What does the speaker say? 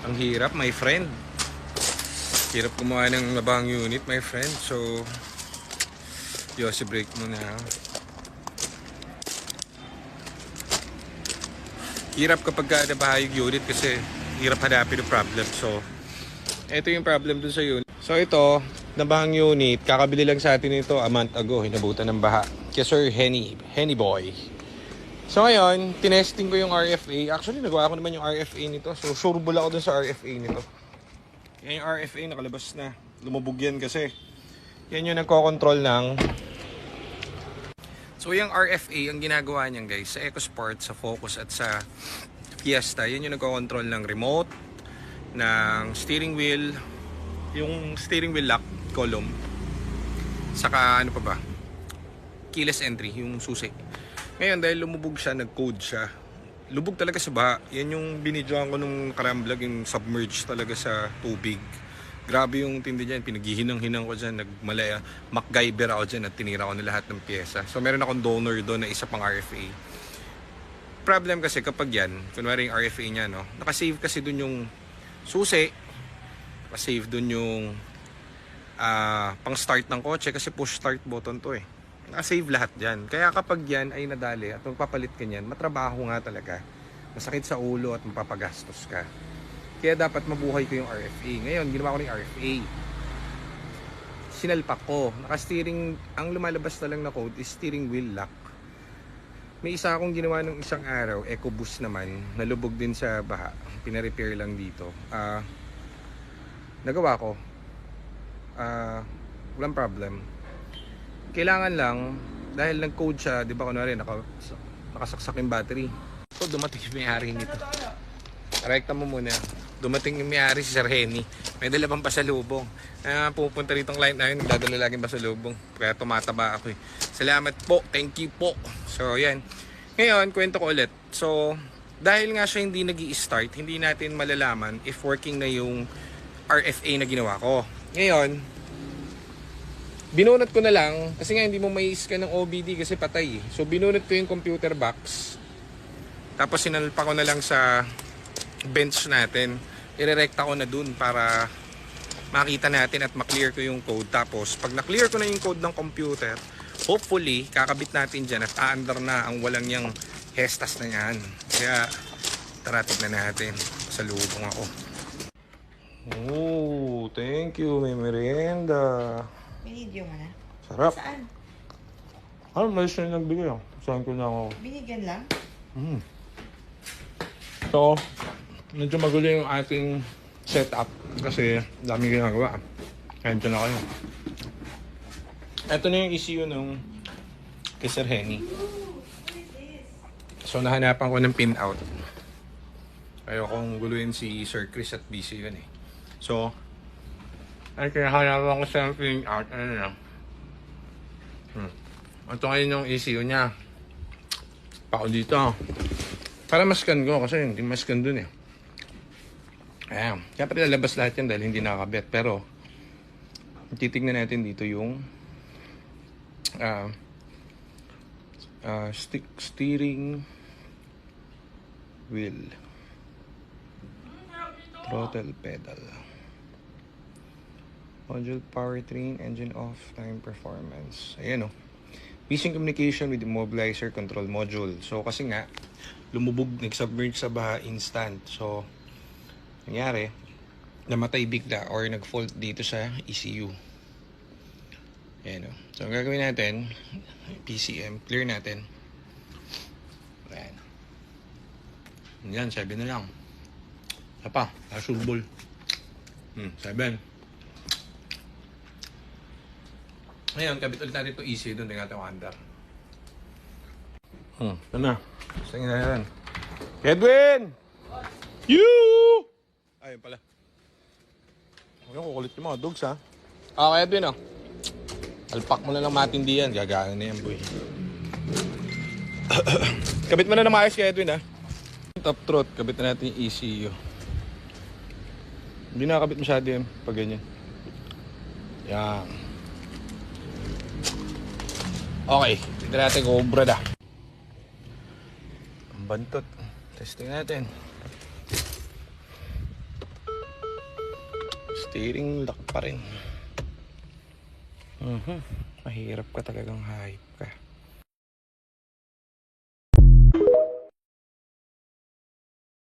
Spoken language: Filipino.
Ang hirap, my friend. Hirap gumawa ng nabahang unit, my friend. So, Yossi, break muna. Hirap kapag nabaha yung unit kasi hirap hanapin yung problem. So, ito yung problem dun sa unit. So, ito, nabahang unit. Kakabili lang sa atin ito a month ago. Hinabutan ng baha. Kaya Sir Henny Boy. So ngayon, tinesting ko yung RFA. Actually, nagawa ko naman yung RFA nito. So, sureball ako dun sa RFA nito. Yan yung RFA, nakalabas na. Lumubog yan kasi. Yan yung nagko-control ng... So, yung RFA, ang ginagawa niyan guys, sa EcoSport, sa Focus at sa Fiesta, yan yung nagko-control ng remote, ng steering wheel, yung steering wheel lock, column, saka ano pa ba? Keyless entry, yung susi. Ngayon, dahil lumubog siya, nag-code siya. Lubog talaga sa baha. Yan yung binidyoan ko nung nakarang vlog, yung submerged talaga sa tubig. Grabe yung tindi dyan. Pinaghihinang-hinang ko dyan. Nagmalaya. MacGyver ako dyan at tinira ko na lahat ng pyesa. So, meron akong donor doon na isa pang RFA. Problem kasi kapag yan, kunwari yung RFA niya, no? Nakasave kasi doon yung susi. Nakasave doon yung pang start ng kotse kasi push start button to eh. Nakasave lahat dyan. Kaya kapag yan ay nadali at magpapalit ka niyan, matrabaho nga talaga. Masakit sa ulo at mapapagastos ka. Kaya dapat mabuhay ko yung RFA. Ngayon, ginawa ko yung RFA. Sinalpak ko. Naka-steering, ang lumalabas na lang na code is steering wheel lock. May isa akong ginawa ng isang araw, EcoBoost naman, nalubog din sa baha. Pina-repair lang dito. Nagawa ko. Walang problem. Kailangan lang, dahil nag-code siya, di ba kunwari, nakasaksak yung battery. So, dumating yung may-ari nito. Rekta mo muna. Dumating yung may-ari si Sir Henny. May dala pang pasalubong. Pupunta rito ang client namin, nagdadala laging pasalubong. Kaya tumataba ako eh. Salamat po, thank you po. So, yan. Ngayon, kwento ko ulit. So, dahil nga siya hindi nag-i-start, hindi natin malalaman if working na yung RFA na ginawa ko. Ngayon, binunot ko na lang kasi nga hindi mo mai-scan ng OBD kasi patay eh. So binunot ko yung computer box. Tapos sinalpa ko na lang sa bench natin. Irerekta ko na dun para makita natin at maklear ko yung code. Tapos pag na-clear ko na yung code ng computer, hopefully kakabit natin dyan at aandar na ang walang yang hestas na yan. Kaya tara tignan natin. Salubong ako. Oh, thank you. May merienda. Binidyo mo na? Sarap. Saan? Malis na yung nagbigay. Saan ko na ako. Binigyan lang? So, medyo magulo yung ating setup kasi daming ginagawa. Kaya dyan na kayo. Ito na yung ECU nung kay Sir Henny. So, nahanapan ko ng pin out. Ayokong guluhin si Sir Chris at busy yun eh. So, ay kinahanapan ko sa pin out. Ano na? Ito ngayon yung ECU niya. Pako dito. Para mascan ko kasi hindi mascan dun eh. Ayan. Kaya pati lalabas lahat yan dahil hindi nakakabit. Pero, titignan natin dito yung steering wheel. Throttle pedal. Module powertrain, engine off, time performance. Ayan o. Missing communication with immobilizer control module. So, kasi nga, lumubog, nag-submerge sa baha instant. So, nangyari, namatay bigla or nag-fault dito sa ECU. Ayan o. So, ang gagawin natin, PCM, clear natin. Ayan. Yan, 7 na lang. Apa, asubol. 7. Ngayon, kabit ulit natin ito easy. Doon tingnan natin ang under. Ito na. Tingnan natin. Edwin! You! Ayun pala. Ayun, kukulit yung mga dogs ha. Okay, Edwin oh. Alpak mo na lang matindi yan. Gagana na yan, boy. Kabit mo na ng maayos kay Edwin ha. Top throat. Kabit na natin yung ECU. Hindi nakakabit masyado yan pag ganyan. Yan. Okay, tignan natin kung ubra na. Ang bantot. Testing natin. Steering lock pa rin. Mahirap ka talagang hayop ka.